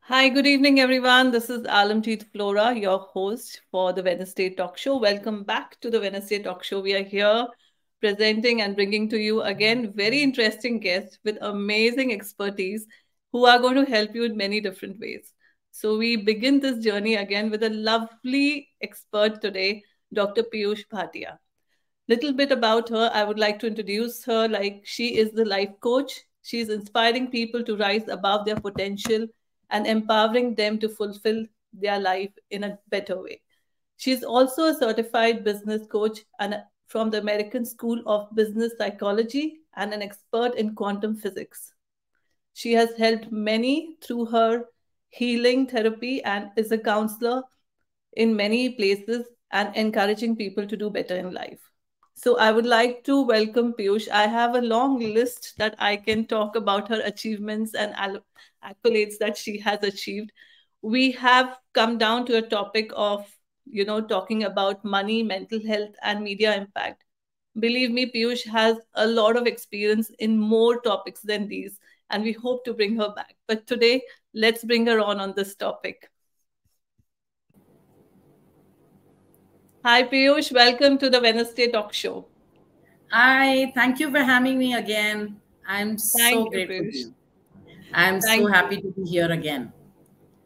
Hi, good evening, everyone. This is Alamjeet Flora, your host for the Wednesday Talk Show. Welcome back to the Wednesday Talk Show. We are here presenting and bringing to you again very interesting guests with amazing expertise who are going to help you in many different ways. So, we begin this journey again with a lovely expert today, Dr. Peyush Bhatia. Little bit about her, I would like to introduce her like she is the life coach. She is inspiring people to rise above their potential and empowering them to fulfill their life in a better way. She is also a certified business coach and from the American School of Business Psychology and an expert in quantum physics. She has helped many through her healing therapy and is a counselor in many places and encouraging people to do better in life. So I would like to welcome Piyush. I have a long list that I can talk about her achievements and accolades that she has achieved. We have come down to a topic of, talking about money, mental health, and media impact. Believe me, Piyush has a lot of experience in more topics than these, and we hope to bring her back. But today, let's bring her on this topic. Hi, Piyush. Welcome to the Wednesday Talk Show. Hi, thank you for having me again. I'm Thank so you, grateful to Piyush. you. I'm so Thank you. happy to be here again.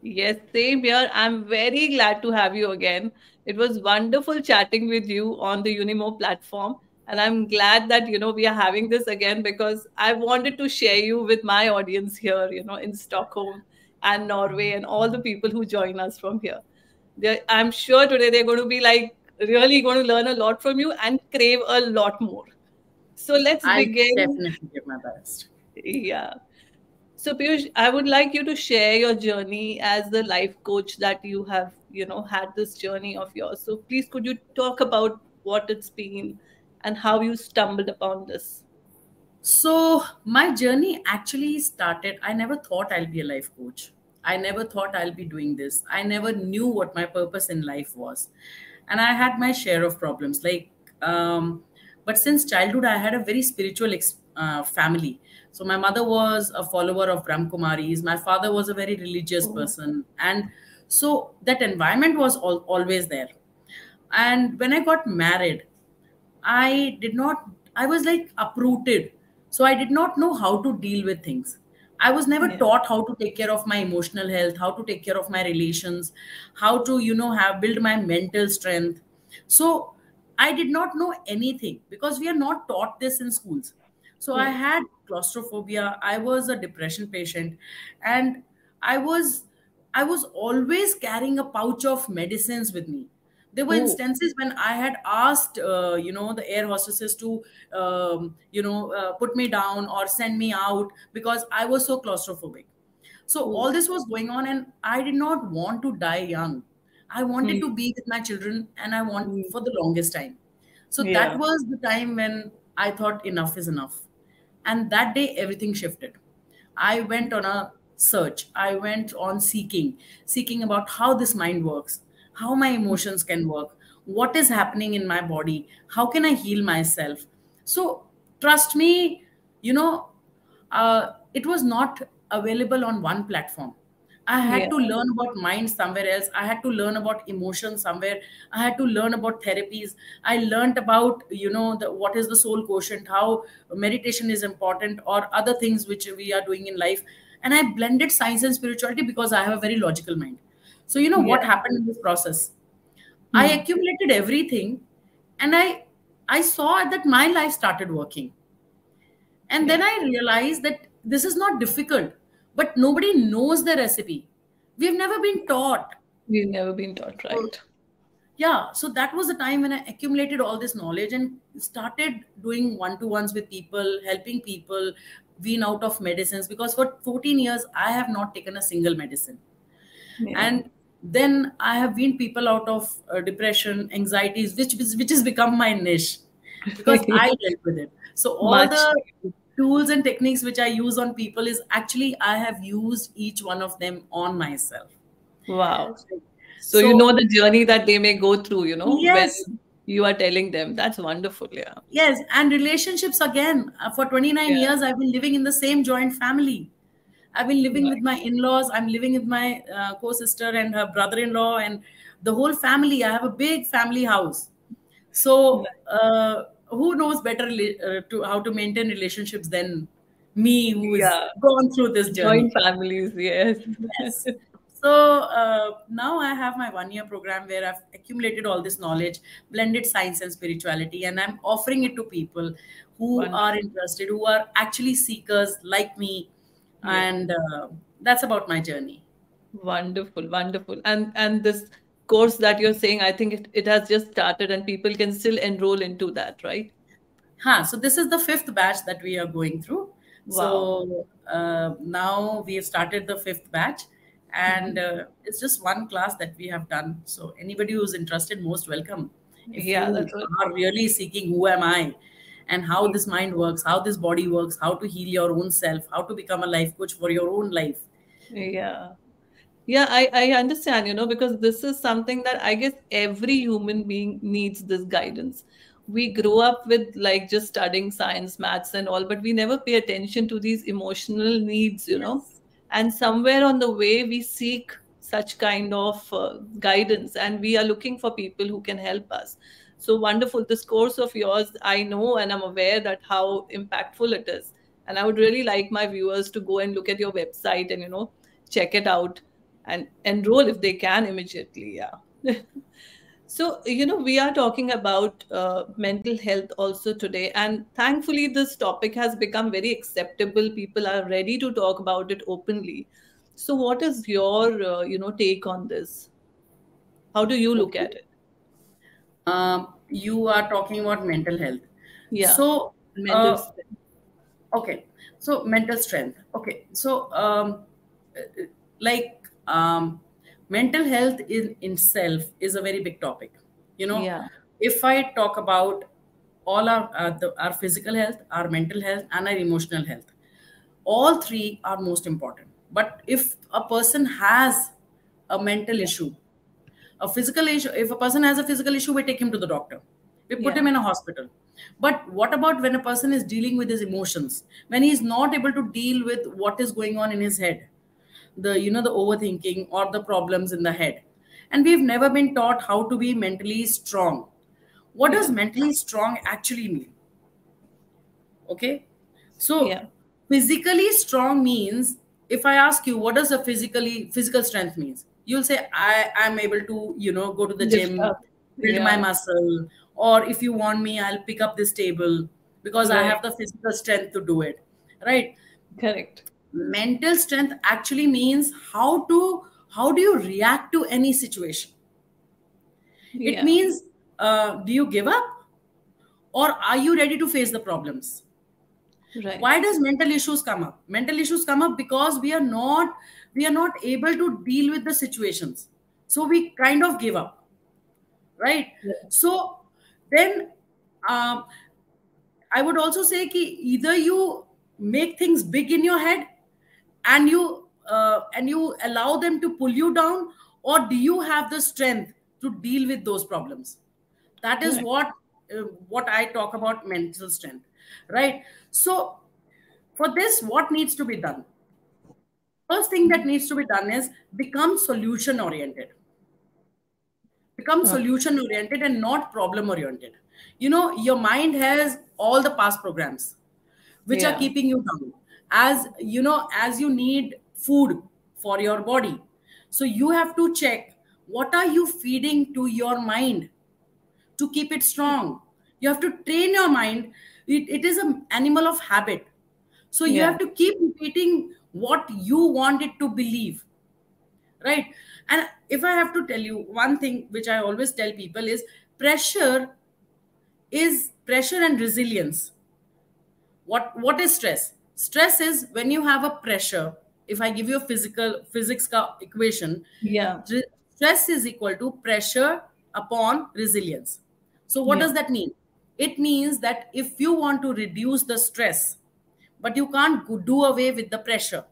Yes, same here. I'm very glad to have you again. It was wonderful chatting with you on the Unimo platform. And I'm glad that, we are having this again because I wanted to share you with my audience here, in Stockholm and Norway and all the people who join us from here. I'm sure today they're going to be like really going to learn a lot from you and crave a lot more. So let's I begin. definitely give my best. Yeah. So Piyush, I would like you to share your journey as the life coach that you have, had this journey of yours. So please, could you talk about what it's been and how you stumbled upon this? So, my journey actually started. I never thought I'll be a life coach. I never thought I'll be doing this. I never knew what my purpose in life was. And I had my share of problems. But since childhood, I had a very spiritual family. So, my mother was a follower of Brahma Kumaris. My father was a very religious Oh, person. And so, that environment was always there. And when I got married, I was like uprooted. So I did not know how to deal with things. I was never yeah. taught how to take care of my emotional health, how to take care of my relations, how to, have build my mental strength. So I did not know anything because we are not taught this in schools. So I Right. had claustrophobia. I was a depression patient, and I was I was always carrying a pouch of medicines with me. There were Oh, instances when I had asked, the air hostesses to, put me down or send me out because I was so claustrophobic. So oh. all this was going on, and I did not want to die young. I wanted Hmm. to be with my children, and I want Hmm. for the longest time. So that Yeah. was the time when I thought enough is enough. And that day, everything shifted. I went on a search. I went on seeking about how this mind works, how my emotions can work, what is happening in my body, how can I heal myself. So, trust me, you know, it was not available on one platform. I Yeah. had to learn about mind somewhere else. I had to learn about emotions somewhere. I had to learn about therapies. I learned about, what is the soul quotient, how meditation is important, or other things which we are doing in life. And I blended science and spirituality because I have a very logical mind. So, what Yeah. happened in this process? I Hmm. accumulated everything, and I saw that my life started working. And Yeah. then I realized that this is not difficult, but nobody knows the recipe. We've never been taught. We've never been taught So, right. yeah, so that was the time when I accumulated all this knowledge and started doing one to ones with people, helping people wean out of medicines. Because for 14 years, I have not taken a single medicine. Yeah. And then I have weaned people out of depression, anxieties, which has become my niche because I dealt with it. So all Much. the tools and techniques which I use on people is actually I have used each one of them on myself. Wow. So you know So the journey that they may go through, when yes, you are telling them. That's wonderful. Yeah. yes, and relationships again. For 29 Yeah. years, I've been living in the same joint family. I've been living with Right. my in-laws. I'm living with my co-sister and her brother-in-law and the whole family. I have a big family house. So who knows better to how to maintain relationships than me, who is Yeah. gone through this journey? Joint families, yes. Yes. So now I have my 1 year program where I've accumulated all this knowledge, blended science and spirituality, and I'm offering it to people who Wonderful. are interested, who are actually seekers like me. Yeah. And that's about my journey. Wonderful, wonderful. And this course that you're saying, I think it has just started and people can still enroll into that, right? So this is the fifth batch that we are going through. Wow. So now we have started the fifth batch, and Mhm. it's just one class that we have done. So anybody who's interested, most welcome. If Yeah, you that's what. are really seeking who am I, and how this mind works, how this body works, how to heal your own self, how to become a life coach for your own life. Yeah. Yeah, I understand, because this is something that I guess every human being needs this guidance. We grow up with like just studying science, maths, and all, but we never pay attention to these emotional needs. Yes. And somewhere on the way, we seek such kind of guidance, and we are looking for people who can help us. So wonderful. This course of yours, I know and I'm aware that how impactful it is. And I would really like my viewers to go and look at your website and, check it out and enroll if they can immediately. Yeah. So, we are talking about mental health also today, and thankfully this topic has become very acceptable. People are ready to talk about it openly. So what is your take on this? How do you look Okay. at it? You are talking about mental health. Yeah. So, Mental uh, strength. okay. So, mental strength. Okay. So, like, mental health in itself is a very big topic. You know, Yeah. if I talk about all our physical health, our mental health, and our emotional health, all three are most important. But if a person has a mental Yeah. issue, a physical issue, if a person has a physical issue, we take him to the doctor, we put him Yeah. in a hospital. But what about when a person is dealing with his emotions, when he's not able to deal with what is going on in his head, the overthinking or the problems in the head, and we've never been taught how to be mentally strong. What does Yeah. mentally strong actually mean? Okay. So Yeah. physically strong means, if I ask you what does a physical strength means, you'll say I am able to, go to the Lift gym, up. build my Yeah. muscle, or if you want me, I'll pick up this table because I Right. have the physical strength to do it. Right? Correct. Mental strength actually means how do you react to any situation. It Yeah. means, do you give up, or are you ready to face the problems? Right. Why does mental issues come up? Mental issues come up because we are not able to deal with the situations, so we kind of give up, right? Yeah. So then, um, I would also say ki either you make things big in your head, and you allow them to pull you down, or do you have the strength to deal with those problems? That is Correct. what I talk about mental strength, right? So for this, what needs to be done? First thing that needs to be done is become solution oriented. Become Uh, solution oriented and not problem oriented. Your mind has all the past programs which are yeah. keeping you down. As you need food for your body, so you have to check what are you feeding to your mind to keep it strong. You have to train your mind. It is an animal of habit. So you Yeah. have to keep repeating what you want it to believe, right? And if I have to tell you one thing which I always tell people is, pressure pressure and resilience. What is stress? Stress is when you have a pressure. If I give you a physics equation, Yeah. stress is equal to pressure upon resilience. So what Yeah. does that mean? It means that if you want to reduce the stress, but you can't do away with the pressure,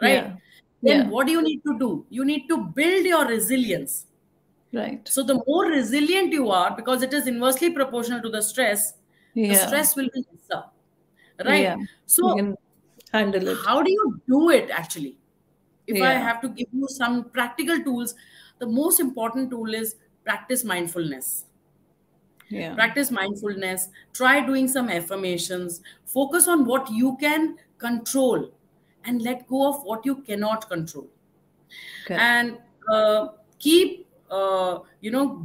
right? Yeah. Then Yeah. what do you need to do? You need to build your resilience. Right. So the more resilient you are, because it is inversely proportional to the Yeah. stress will be lesser, Yeah. right? You So can. Handle it. How do you do it actually? If I Yeah. have to give you some practical tools, the most important tool is practice mindfulness. Yeah. Practice mindfulness, try doing some affirmations, focus on what you can control, and let go of what you cannot control. Correct. And keep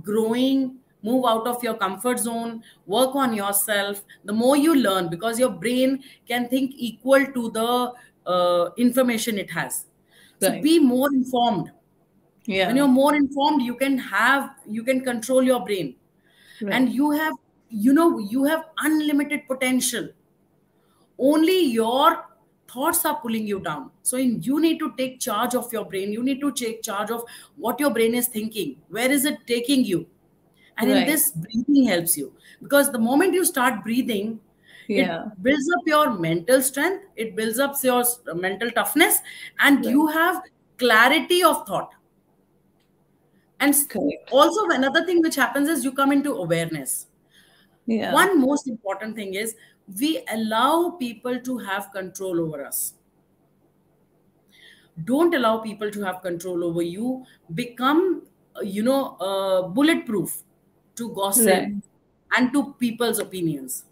growing, move out of your comfort zone, work on yourself. The more you learn, because your brain can think equal to the information it has. So Right. be more informed. When Yeah. you're more informed, you can control your brain. And Right. you have unlimited potential. Only your thoughts are pulling you down. So you need to take charge of your brain. You need to take charge of what your brain is thinking, where is it taking you. And in Right. this, breathing helps you, because the moment you start breathing, it Yeah. builds up your mental strength, it builds up your mental toughness, and Right. you have clarity of thought. And Correct. also, another thing which happens is you come into awareness. Yeah. One most important thing is we allow people to have control over us. Don't allow people to have control over you. Become bulletproof to gossip Right. and to people's opinions.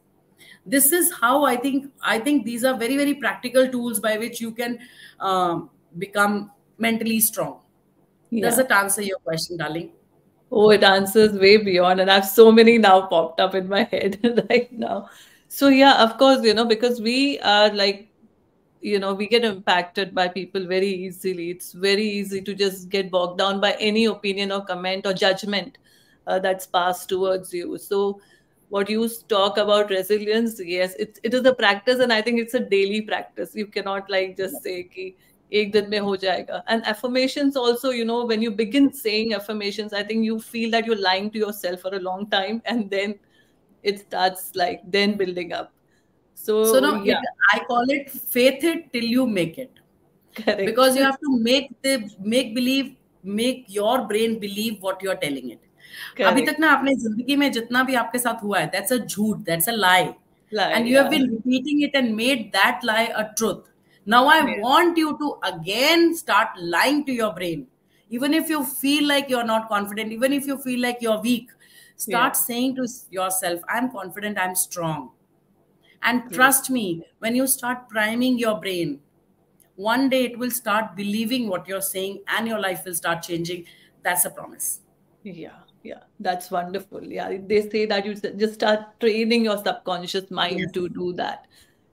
This is how I think these are very, very practical tools by which you can become mentally strong. Does Yeah. that answer your question, darling? Oh, it answers way beyond, and I have so many now popped up in my head right now. So yeah, of course, because we are like, we get impacted by people very easily. It's very easy to just get bogged down by any opinion or comment or judgment that's passed towards you. So what you talk about resilience, yes, it is a practice, and I think it's a daily practice. You cannot like just say ki ek din mein ho jayega. And affirmations also, when you begin saying affirmations, I think you feel that you're lying to yourself for a long time, and then it starts like then building up. So So now yeah. I call it faith it till you make it. Correct. Because you have to make your brain believe what you are telling it. अभी तक Correct. ना आपने जिंदगी में जितना भी आपके साथ हुआ है, that's a झूठ, that's a lie, Lie, and you have yeah. been repeating it and made that lie a truth. Now I Yeah. want you to again start lying to your brain. Even if you feel like you're not confident, even if you feel like you're weak, Yeah. start saying to yourself, I'm confident, I'm strong. And True. trust me, when you start priming your brain, one day it will start believing what you're saying and your life will start changing. That's a promise. Yeah. Yeah. That's wonderful. Yeah. They say that you just start training your subconscious mind Yes. to do that.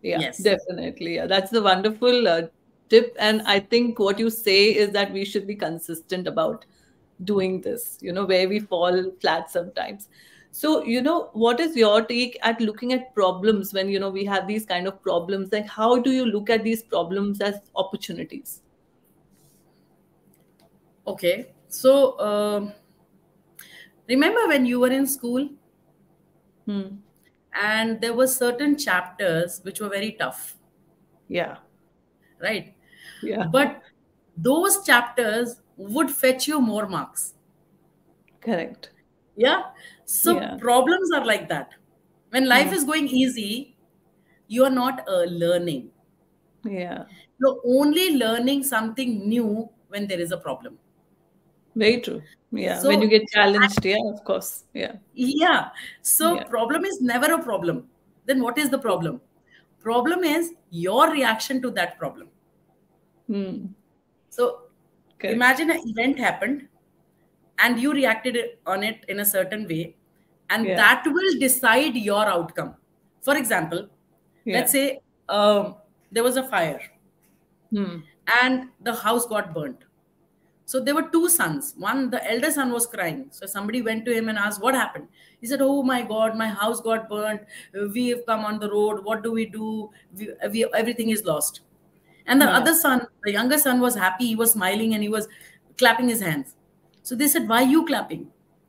Yeah, Yes. definitely. Yeah. That's the wonderful tip. And I think what you say is that we should be consistent about doing this, where we fall flat sometimes. So, what is your take at looking at problems when, we have these kind of problems? Like, how do you look at these problems as opportunities? Okay. So, remember when you were in school Hmm. and there were certain chapters which were very tough, Yeah. right? Yeah. But those chapters would fetch you more marks. Correct. Yeah. So, Yeah. problems are like that. When life Hmm. is going easy, you are not learning. Yeah. You're only learning something new when there is a problem. Very true. Yeah. When you So, get challenged, yeah, of course. Yeah. yeah. So, Yeah. problem is never a problem. Then what is the problem? Problem is your reaction to that problem. Hmm. So, Correct. imagine an event happened and you reacted on it in a certain way, and Yeah. that will decide your outcome. For example, let's Yeah. say there was a fire Hmm. and the house got burnt. So there were two sons. One, the elder son was crying. So somebody went to him and asked, what happened? He said, oh my God, my house got burnt. We have come on the road. What do we do? Everything is lost. And the Yeah. other son, the younger son, was happy. He was smiling and he was clapping his hands. So they said, why are you clapping?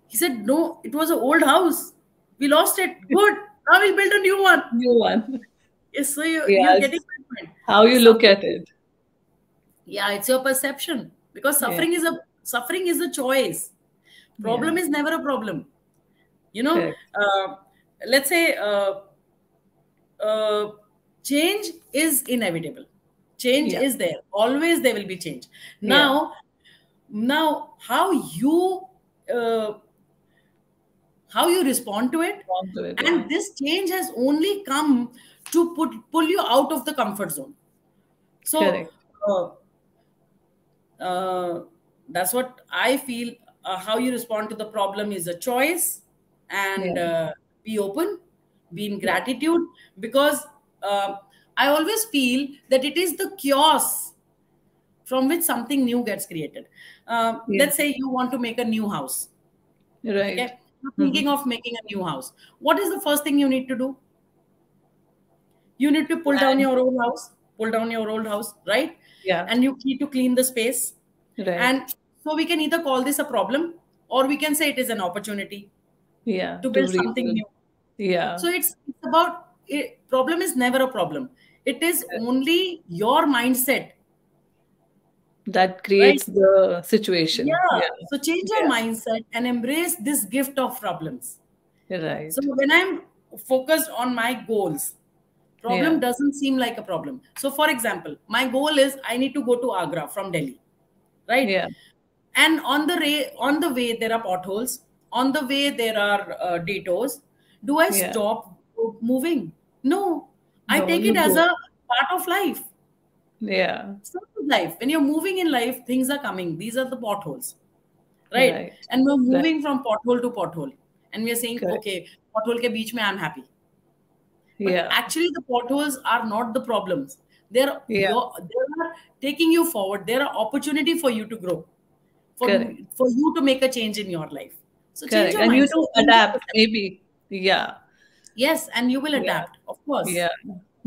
He said, no, it was an old house. We lost it. Good. Now we'll build a new one. New one. Yes, so you're getting Yes. my point. How you look Suffering, at it. yeah, it's your perception, because Yeah. suffering is a choice. Problem Yeah. is never a problem. You know, Correct. let's say uh, change is inevitable. Change Yeah. is there. Always there will be change. Yeah. Now uh, how you respond to it, On to it. and Yeah. this change has only come to pull you out of the comfort zone. So Correct. uh, uh, that's what I feel. How you respond to the problem is a choice, and Yeah. be open, be in Yeah. gratitude, because uh, I always feel that it is the chaos from which something new gets created. Yeah. Let's say you want to make a new house. Right. Okay, you're Hmm. thinking of making a new house. What is the first thing you need to do? You need to pull down And your old house, pull down your old house, right? yeah. And you need to clean the space. Right. And so we can either call this a problem, or we can say it is an opportunity Yeah. to To build something rebuild. new. Yeah. So it's about it, problem is never a problem. It is only your mindset, That right? creates the situation. Yeah. Yeah. So change your Yeah. mindset and embrace this gift of problems. So Right. when I'm focused on my goals, problem Yeah. doesn't seem like a problem. So for example, my goal is I need to go to Agra from Delhi, right? Yeah. And on the way there are potholes, on the way there are detours. Do I Yeah. stop moving? No, I No, take it you as go. a part of life. Yeah. So is life, when you're moving in life, things are coming. These are the potholes, right? Right. And we're Right. moving from pothole to pothole, and we're saying, Correct. okay, pothole ke beech mein I'm happy. But Yeah. actually, the potholes are not the problems. Yeah. They are taking you forward. They're an opportunity for you to grow, for Correct. for you to make a change in your life. So change Correct. your And you mindset, to change your adapt, perception. maybe. Yeah. Yes, and you will Yeah. adapt, of course. Yeah.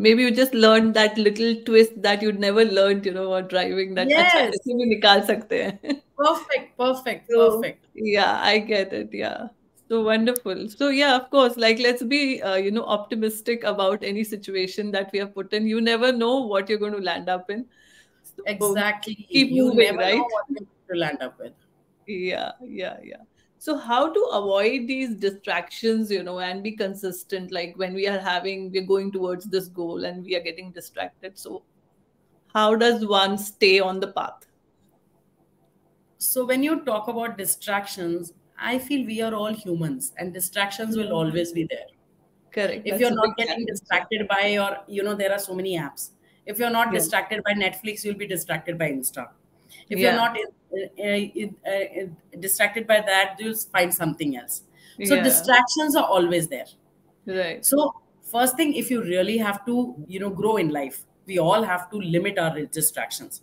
Maybe you just learned that little twist that you'd never learned, while driving that. अच्छा Yes, ऐसे भी निकाल सकते हैं. perfect, perfect, So perfect. yeah, I get it. Yeah. So wonderful. So yeah, of course, like let's be optimistic about any situation that we are put in. You never know what you're going to land up in. So Exactly. keep You moving, never know right? what you're going to land up with. Yeah, yeah, yeah. So how to avoid these distractions, and be consistent, like when we're going towards this goal and we are getting distracted. So how does one stay on the path? So when you talk about distractions, I feel we are all humans, and distractions will Yeah. always be there. Correct. If That's you're a big not getting challenge. Yeah. distracted by your, there are so many apps. If you're not Yeah. distracted by Netflix, you'll be distracted by Insta. If you're Yeah. not distracted by that, you'll find something else. So Yeah. distractions are always there. Right. So first thing, if you really have to, grow in life, we all have to limit our distractions.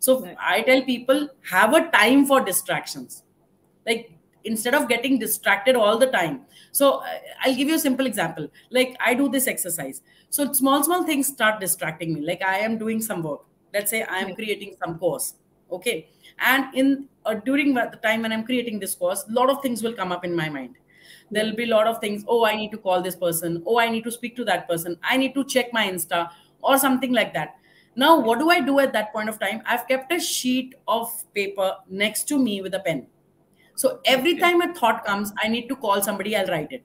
So Right. I tell people, have a time for distractions. Like, instead of getting distracted all the time. So I'll give you a simple example. Like, I do this exercise. So small things start distracting me. Like, I am doing some work. Let's say I am Yeah. creating some course. Okay. And in during the time when I'm creating this course, a lot of things will come up in my mind. There'll Right. be a lot of things. Oh, I need to call this person. Oh, I need to speak to that person. I need to check my Insta or something like that. Now, Yeah. what do I do at that point of time? I've kept a sheet of paper next to me with a pen. So every Okay. time a thought comes, I need to call somebody, I'll write it.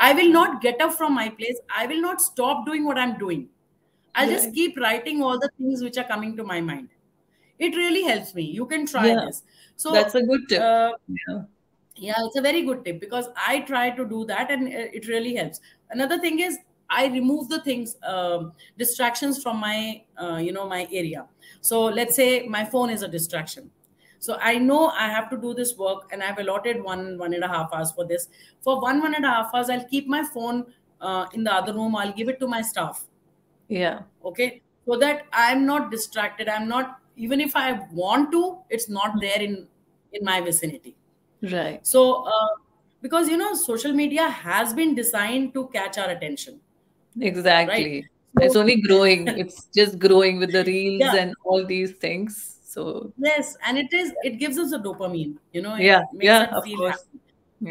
I will Ah, not get up from my place. I will not stop doing what I'm doing. I'll just right. keep writing all the things which are coming to my mind. It really helps me. You can try Yeah. this. So, That's a good tip. uh, Yeah. yeah, it's a very good tip, because I try to do that, and it really helps. Another thing is, I remove the things, distractions from my my area. So let's say my phone is a distraction. So I know I have to do this work, and I've allotted 1.5 hours for this. For 1.5 hours, I'll keep my phone in the other room. I'll give it to my staff. Yeah. Okay, so that I'm not distracted. I'm not, even if I want to, it's not there in my vicinity. Right. So, because social media has been designed to catch our attention, right? Exactly. It's So, only growing. It's just growing with the reels yeah, and all these things. So yes, and it gives us a dopamine. It yeah, makes yeah, us of feel course. happy.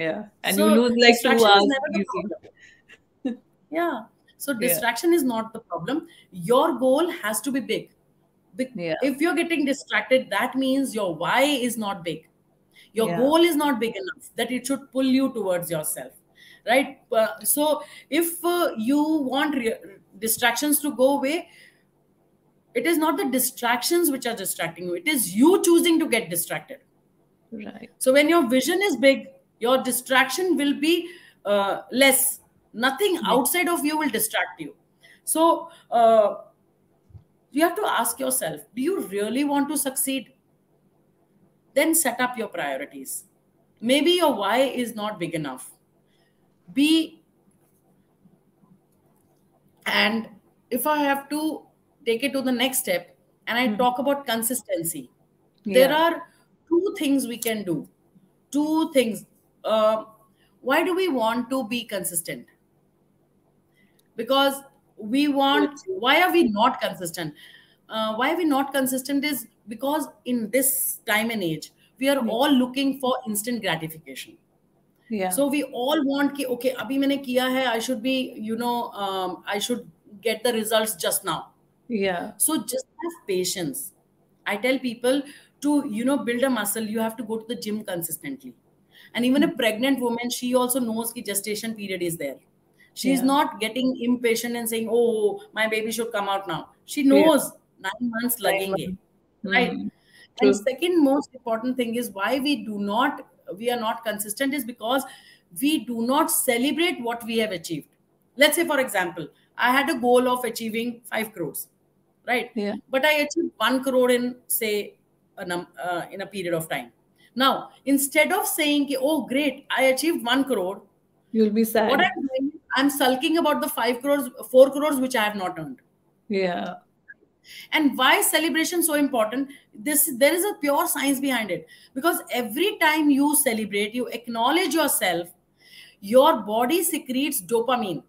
Yeah. And you So lose like two distraction is hours never the easy. problem. Yeah. So Yeah. distraction is not the problem. Your goal has to be big. Yeah. If you're getting distracted, that means your why is not big. Your Yeah. goal is not big enough that it should pull you towards yourself, right? So if you want distractions to go away, It is not the distractions which are distracting you. It is you choosing to get distracted. Right. So when your vision is big, your distraction will be less. Nothing Yeah. outside of you will distract you. So you have to ask yourself, do you really want to succeed? Then set up your priorities. Maybe your why is not big enough. Be And if I have to take it to the next step and I Mhm. talk about consistency, there Yeah. are two things we can do. Two things. Uh, why do we want to be consistent? Because why are we not consistent? Why are we not consistent is because in this time and age, we are Yeah. all looking for instant gratification. Yeah. So we all want कि okay अभी मैंने किया है, I should be I should get the results just now. Yeah. So just have patience. I tell people to build a muscle, you have to go to the gym consistently. And even a Mhm. pregnant woman, she also knows the gestation period is there. She's Yeah. not getting impatient and saying, oh, my baby should come out now. She Yeah. knows 9 months 9 months. lagenge, right? Hmm. And True. second most important thing is why we are not consistent is because we do not celebrate what we have achieved. Let's say, for example, I had a goal of achieving 5 crores, right? Yeah. But I achieved 1 crore in, say, in a period of time. Now, instead of saying, oh, great, I achieved 1 crore, You'll be what sad. I'm doing is I'm sulking about the 5 crores, 4 crores, which I have not earned. Yeah. And why is celebration so important? There is a pure science behind it, because every time you celebrate, you acknowledge yourself, your body secretes dopamine.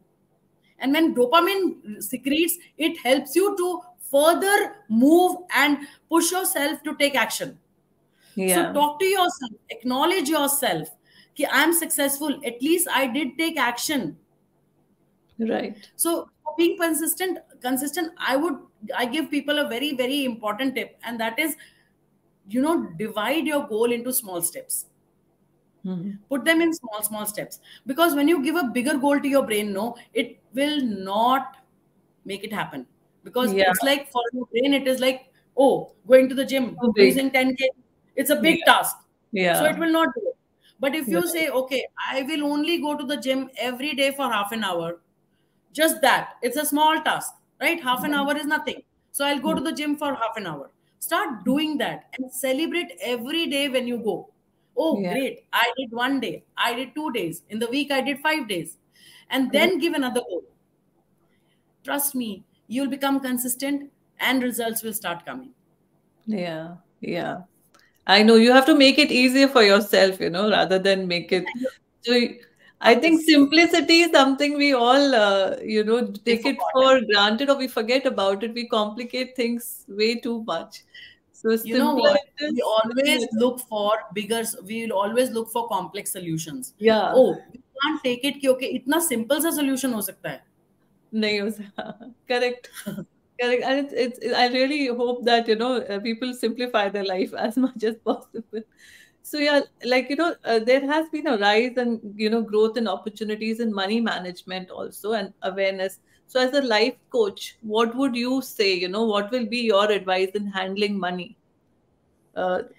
And when dopamine secretes, it helps you to further move and push yourself to take action. So Yeah. talk to yourself, acknowledge yourself. Ki, I'm successful. At least I did take action. Right. So for being consistent, I give people a very, very important tip, and that is, divide your goal into small steps. Mhm. Put them in small, small steps. Because when you give a bigger goal to your brain, no, it will not make it happen. Because Yeah. it's like for your brain, it is like, oh, going to the gym, Too big. losing 10K, it's a big Yeah. task. So it Yeah. will not do it. But if you Right. say, okay, I will only go to the gym every day for half an hour, just that, it's a small task, right? Half an Mhm. hour is nothing. So I'll go to the gym for half an hour. Start doing that and celebrate every day when you go. Oh, Yeah. great, I did 1 day, I did 2 days, in the week I did 5 days. And Correct. then give another goal. Trust me, you'll become consistent and results will start coming. Yeah. Yeah. I know you have to make it easier for yourself, rather than make it. So I think Yes, simplicity is something we all, we take it forgot. for granted or we forget about it. We complicate things way too much. So You know simpler what, it is, the better. we will always look for complex solutions. Yeah. Oh, we can't take it कि okay इतना simple सा solution हो सकता है. नहीं हो सकता. Correct. Correct. And I really hope that, people simplify their life as much as possible. So yeah, like, there has been a rise and, growth in opportunities in money management also and awareness. So as a life coach, what would you say, what will be your advice in handling money?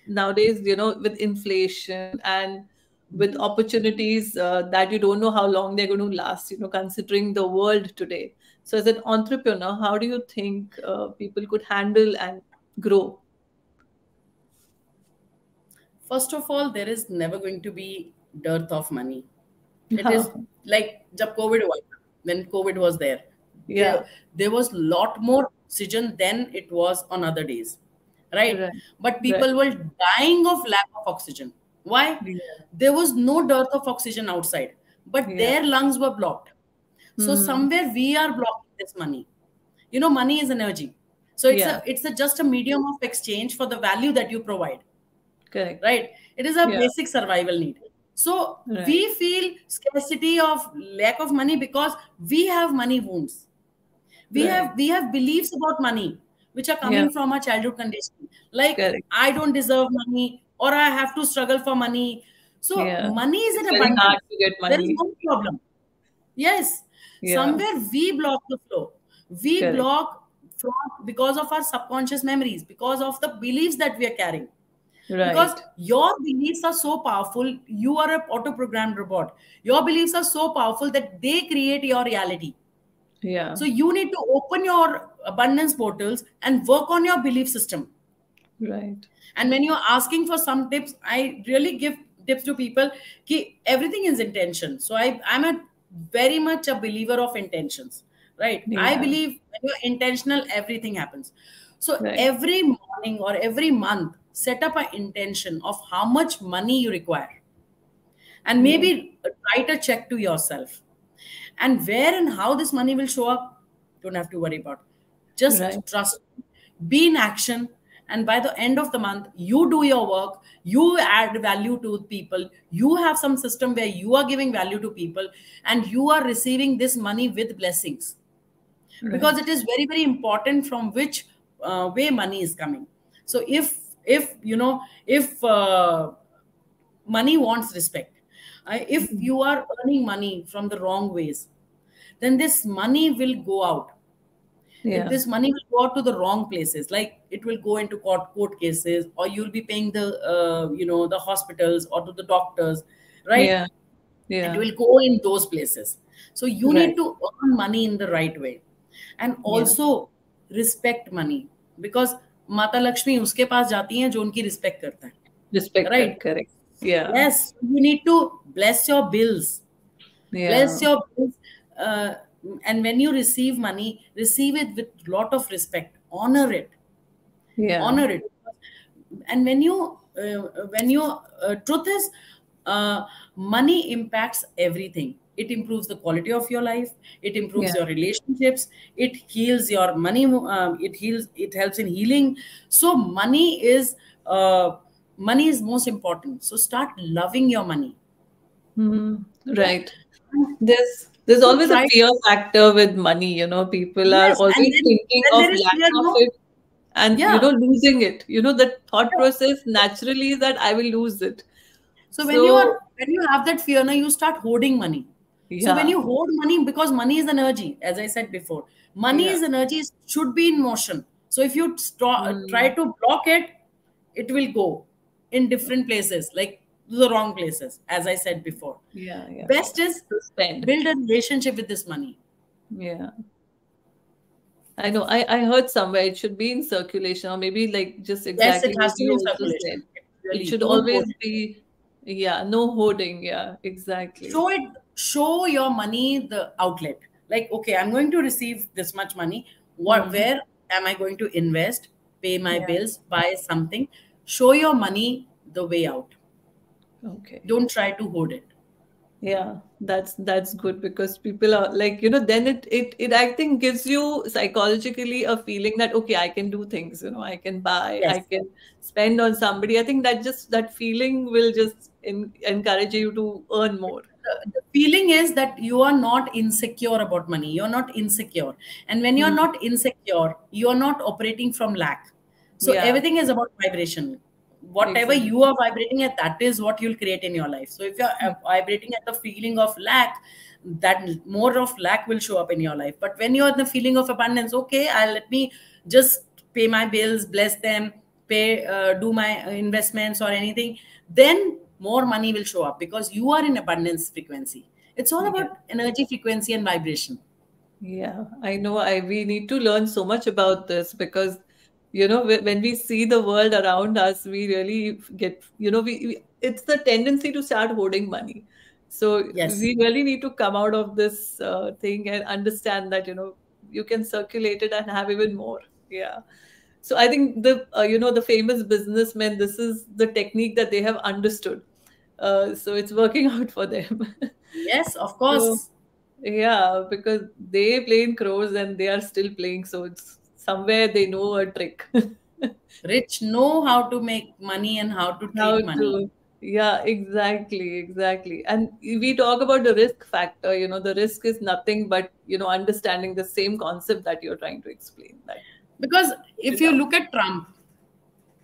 Nowadays, with inflation and with opportunities that you don't know how long they're going to last, considering the world today. So, as an entrepreneur, how do you think people could handle and grow? First of all, there is never going to be dearth of money. It Yeah. is like जब COVID हुआ, when COVID was there, Yeah. there was lot more oxygen than it was on other days, right? Right. But Right. people were dying of lack of oxygen. Why? Yeah. There was no dearth of oxygen outside, but Yeah. their lungs were blocked. So Hmm. somewhere we are blocking this money. Money is energy. So Yeah. it's just a medium of exchange for the value that you provide, Correct. right? It is a Yeah. basic survival need. So Right. we feel scarcity of lack of money because we have money wounds. Right. We have beliefs about money which are Yeah. coming from our childhood conditioning. Like Correct. I don't deserve money or I have to struggle for money. So Yeah. money is It's in very hard abundance. to get There is money. no problem. Yes, Yeah. somewhere we block the flow. We Correct. block. because of our subconscious memories, because of the beliefs that we are carrying. Because Right. your beliefs are so powerful, you are a auto-programmed robot. Your beliefs are so powerful that they create your reality. Yeah. So you need to open your abundance portals and work on your belief system. Right. And when you're asking for some tips, I really give tips to people. Ki everything is intention. So I'm a very much a believer of intentions, right? I Yeah. believe when you're intentional, everything happens. So Right. every morning or every month, set up an intention of how much money you require, and Yeah. maybe write a check to yourself. And where and how this money will show up, don't have to worry about. Right. Just trust, be in action, and by the end of the month, you do your work, you add value to people, you have some system where you are giving value to people, and you are receiving this money with blessings. Because it Right. is very, very important from which way money is coming. So if if money wants respect, if Mm. you are earning money from the wrong ways, then this money will go out. Yeah. This money will go out to the wrong places, like it will go into court cases, or you'll be paying the the hospitals or to the doctors, right? Yeah. It Yeah. will go in those places. So you need Right. to earn money in the right way, and Yeah. also respect money. Because माता लक्ष्मी उसके पास जाती हैं जो उनकी respect करता है, Respect right? that. Correct. Yeah. Yes, you need to bless your bills. Yeah. Bless your bills. uh, and when you receive money, receive it with lot of respect. Honor it. Yeah. Honor it. And when you truth is, money impacts everything. It improves the quality of your life, it improves Yeah. your relationships, it heals your money, it helps in healing. So money is most important. So start loving your money. Mhm. Okay? Right. And There's don't always a try. fear factor with money, people are Yes, and always thinking then of there is lack fear, of no? it and Yeah. losing it. The thought Yeah. process naturally is that I will lose it. So So when you have that fear, now you start hoarding money. So when yeah. you hoard money, because money is energy, as I said before, money Yeah. is energy, should be in motion. So if you try Mm. to block it, it will go in different places, like the wrong places, as I said before. Yeah, yeah, Best yeah. is To spend. build a relationship with this money. Yeah. I know. I heard somewhere it should be in circulation, or maybe like just Yes, exactly it what has to be you in also circulation. said. It Really, should don't always hoard it. be, yeah, no hoarding. Yeah, exactly. Show your money the outlet. Like, okay, I'm going to receive this much money. Hmm. Where am I going to invest, pay my Yeah. bills, buy something? Show your money the way out. Okay. Don't try to hoard it. Yeah, that's good because people are like, then it I think gives you psychologically a feeling that okay, I can do things, I can buy, I Yes. can spend on somebody. I think that feeling will just encourage you to earn more. The feeling is that you are not insecure about money. You're not insecure. And when you're Hmm. not insecure, you're not operating from lack. So Yeah, everything is about vibration. Whatever you exactly. are vibrating at, that is what you'll create in your life. So if you're vibrating at the feeling of lack, that more of lack will show up in your life. But when you're in the feeling of abundance, okay, I'll let me just pay my bills, bless them, pay, do my investments or anything, then more money will show up because you are in abundance frequency. It's all Yeah. about energy frequency and vibration. Yeah, I know. We need to learn so much about this because, when we see the world around us, we really get, it's the tendency to start hoarding money. So Yes. we really need to come out of this thing and understand that, you can circulate it and have even more. Yeah. So I think the famous businessmen, this is the technique that they have understood. So it's working out for them. Yes, of So course. yeah, because they play in crows and they are still playing, so it's somewhere they know a trick. Rich know how to make money and how to How treat money. to, yeah, exactly, exactly. And we talk about the risk factor, the risk is nothing but, understanding the same concept that you're trying to explain that. Because Put if it you out. look at Trump,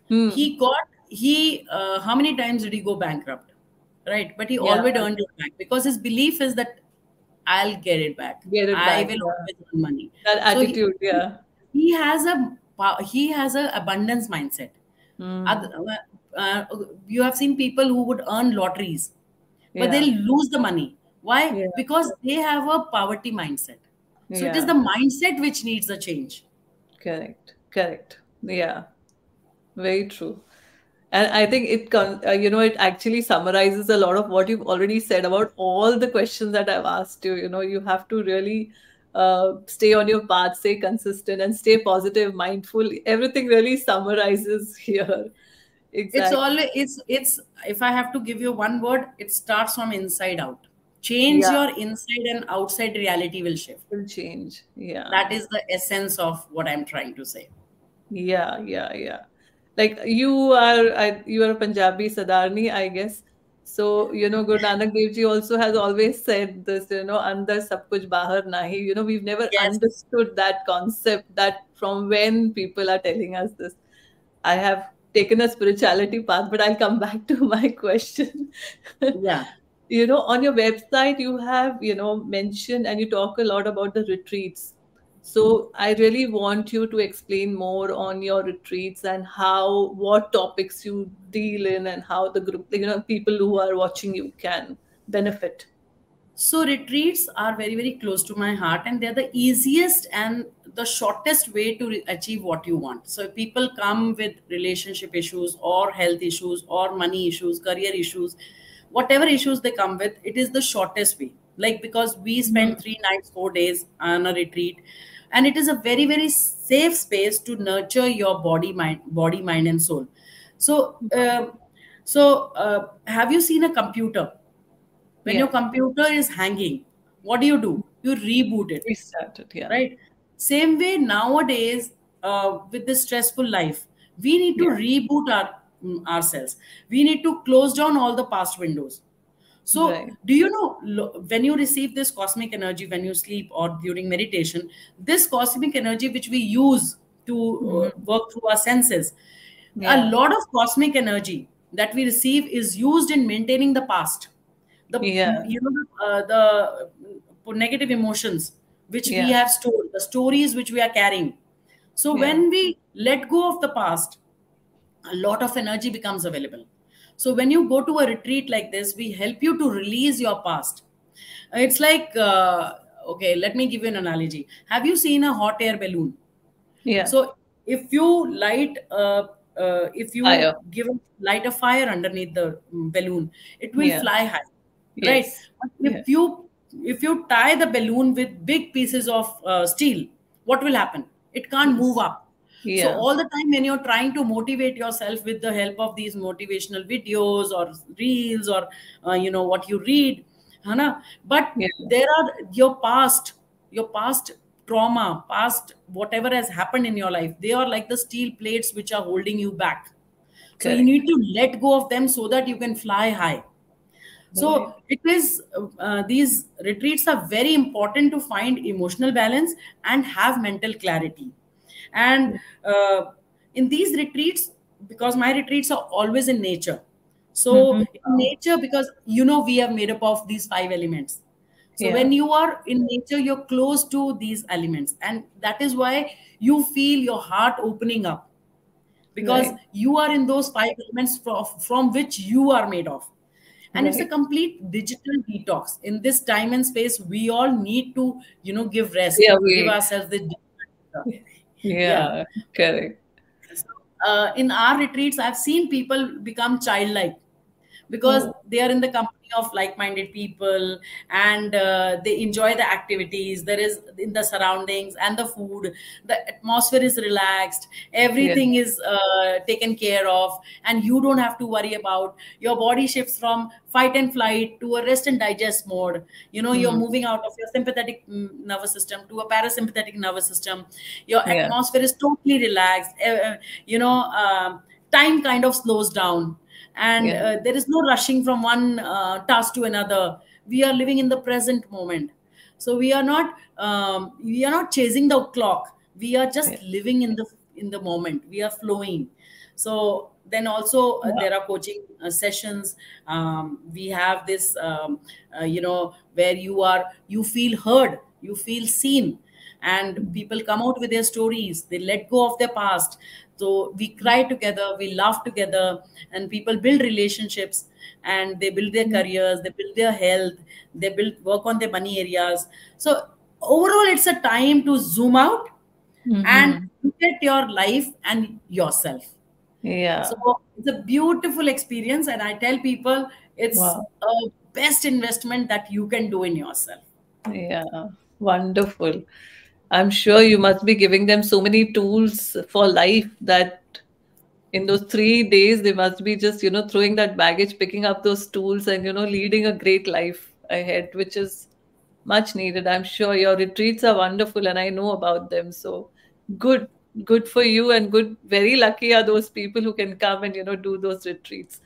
Hmm. he got he how many times did he go bankrupt, right? But he Yeah, always earned it back because his belief is that I'll get it back. get it I back. will Yeah. always earn money. That So he, attitude, yeah. he has a abundance mindset. Mm. Oth- uh, you have seen people who would earn lotteries, but Yeah. they'll lose the money. Why? Yeah. Because they have a poverty mindset. So it is Yeah. the mindset which needs a change. Correct. Correct. Yeah. Very true. And I think it actually summarizes a lot of what you've already said about all the questions that I've asked you. You have to really stay on your path, stay consistent, and stay positive, mindful. Everything really summarizes here. It's Exactly. always it's if I have to give you one word, it starts from inside out. Change Yeah. your inside and outside reality will shift. Will change. Yeah. That is the essence of what I'm trying to say. Yeah, yeah, yeah. Like you are a Punjabi Sadarni, I guess. So, Guru Nanak Dev Ji also has always said this, andar sab kuch bahar nahi. We've never Yes. understood that concept that from when people are telling us this. I have taken a spirituality path, but I'll come back to my question. Yeah. On your website, you have, mentioned and you talk a lot about the retreats. So I really want you to explain more on your retreats and what topics you deal in and how the group, people who are watching you can benefit. So retreats are very, very close to my heart, and they're the easiest and the shortest way to achieve what you want. So if people come with relationship issues or health issues or money issues, career issues, whatever issues they come with, it is the shortest way. Like, because we Mhm. spend 3 nights, 4 days on a retreat, and it is a very, very safe space to nurture your body, mind, and soul. So, have you seen a computer? When your Yeah. computer is hanging, what do? You reboot it, We started. Yeah. right? Same way nowadays, with this stressful life, we need to Yeah. reboot ourselves. We need to close down all the past windows. So, Right. do you know, when you receive this cosmic energy, when you sleep or during meditation, this cosmic energy which we use to Mhm. work through our senses, a Yeah. lot of cosmic energy that we receive is used in maintaining the past, the Yeah. the negative emotions which we Yeah. have stored, the stories which we are carrying. So Yeah. when we let go of the past, a lot of energy becomes available. So when you go to a retreat like this, we help you to release your past. It's like, okay, let me give you an analogy. Have you seen a hot air balloon? Yeah. So if you if you Fire. light a fire underneath the balloon, it will Yeah. fly high, right? Yes. But Yeah. if you tie the balloon with big pieces of steel, what will happen? It can't move Yes. up. So Yeah. all the time when you're trying to motivate yourself with the help of these motivational videos or reels or what you read, Hana, but Yeah. there are your past trauma, past whatever has happened in your life, they are like the steel plates which are holding you back. So you Correct. need to let go of them so that you can fly high. Right. So it is these retreats are very important to find emotional balance and have mental clarity. And in these retreats, because my retreats are always in nature. So Mm-hmm. in nature, because we are made up of these 5 elements. So Yeah. when you are in nature, you're close to these elements, and that is why you feel your heart opening up, because Right. you are in those 5 elements from which you are made of. And it's a Right. complete digital detox. In this time and space, we all need to give rest, Yeah. give We. ourselves the digital. Yeah. Yeah. Correct. So, in our retreats, I've seen people become childlike because Oh. they are in the company of like-minded people, and they enjoy the activities there is in the surroundings, and the food, the atmosphere is relaxed, Yeah. everything is taken care of, and you don't have to worry about your body shifts from fight and flight to a rest and digest mode. You're Mm. moving out of your sympathetic nervous system to a parasympathetic nervous system. Your Yeah. atmosphere is totally relaxed. Time kind of slows down, and Yeah. there is no rushing from one task to another. We are living in the present moment. So we are not chasing the clock, we are Yeah. just living in the moment, we are flowing. So then also Wow. there are coaching sessions. We have this where you feel heard, you feel seen, and people come out with their stories. They let go of their past. So we cry together, we laugh together, and people build relationships, and they build their careers, they build their health, they build work on their money areas. So overall, it's a time to zoom out and Mm-hmm. look at your life and yourself. So Yeah. it's a beautiful experience, and I tell people it's Wow. a best investment that you can do in yourself. Yeah. Wonderful. I'm sure you must be giving them so many tools for life that in those 3 days they must be just, throwing that baggage, picking up those tools, and, leading a great life ahead, which is much needed. I'm sure your retreats are wonderful and I know about them. So good, good for you, and good, very lucky are those people who can come and, do those retreats.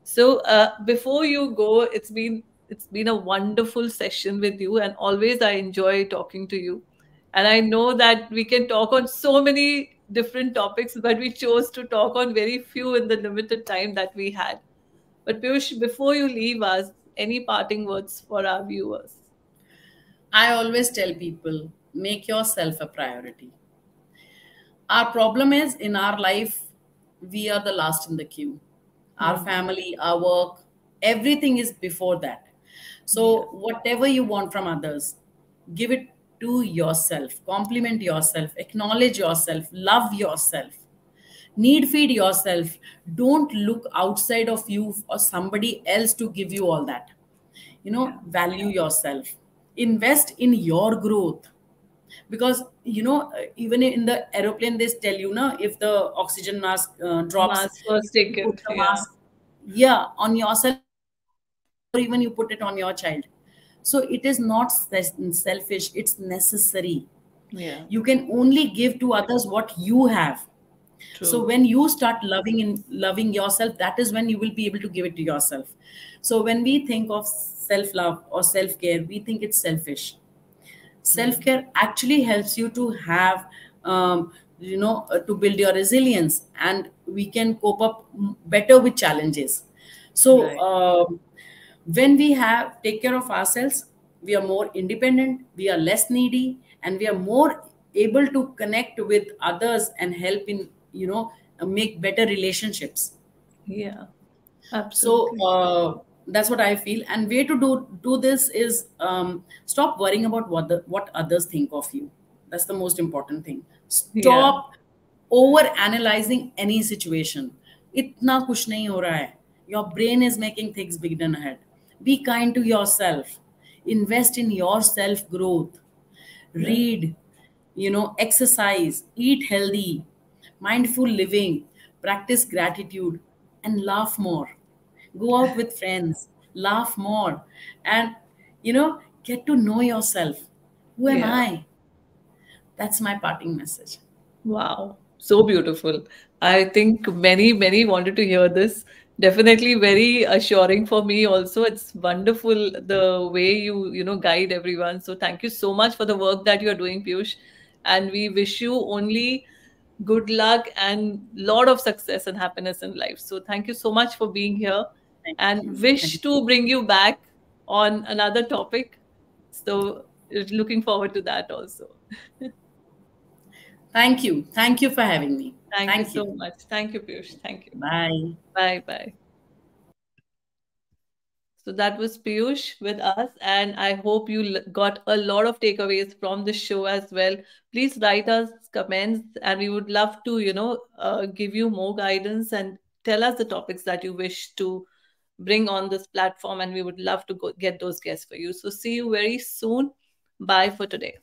So before you go, it's been a wonderful session with you, and always I enjoy talking to you. And I know that we can talk on so many different topics, but we chose to talk on very few in the limited time that we had. But Piyush, before you leave us, any parting words for our viewers? I always tell people, make yourself a priority. Our problem is in our life, we are the last in the queue. Our Hmm. family, our work, everything is before that. Yeah, So, whatever you want from others, give it to yourself, compliment yourself, acknowledge yourself, love yourself, need feed yourself. Don't look outside of you or somebody else to give you all that. yeah. Value yourself, invest in your growth, because even in the aeroplane they tell you now, if the oxygen mask drops, Mask first you put taken. the Yeah, mask, yeah, on yourself first, before even you put it on your child. So it is not selfish, it's necessary. yeah. You can only give to others what you have. So True. when you start loving yourself, that is when you will be able to give it to yourself. So when we think of self love or self care, we think it's selfish. Self Hmm. care actually helps you to have to build your resilience, and we can cope up better with challenges. So Right. when we have take care of ourselves, we are more independent, we are less needy, and we are more able to connect with others and help in make better relationships. Yeah, So absolutely. that's what I feel. And way to do this is stop worrying about what others think of you. That's the most important thing. Yeah, Stop over analyzing any situation. Itna kuch nahi ho raha hai. Your brain is making things big and ahead. Be kind to yourself. Invest in your self growth. right. Read, exercise, eat healthy, mindful living, practice gratitude, and laugh more. Go out with friends, laugh more, and get to know yourself. Who am Yeah. I? That's my parting message. Wow. So beautiful. I think many, many wanted to hear this. Definitely very assuring for me also. It's wonderful the way you guide everyone. So thank you so much for the work that you're doing, Piyush. And we wish you only good luck and lot of success and happiness in life. So thank you so much for being here, Thank and you. wish Thank you. to bring you back on another topic. So looking forward to that also. Thank you. Thank you for having me. Thank you Thank so you. much. Thank you, Piyush. Thank you. Bye. Bye bye. So that was Piyush with us, and I hope you got a lot of takeaways from the show as well. Please write us comments, and we would love to, give you more guidance and tell us the topics that you wish to bring on this platform, and we would love to get those guests for you. So see you very soon. Bye for today.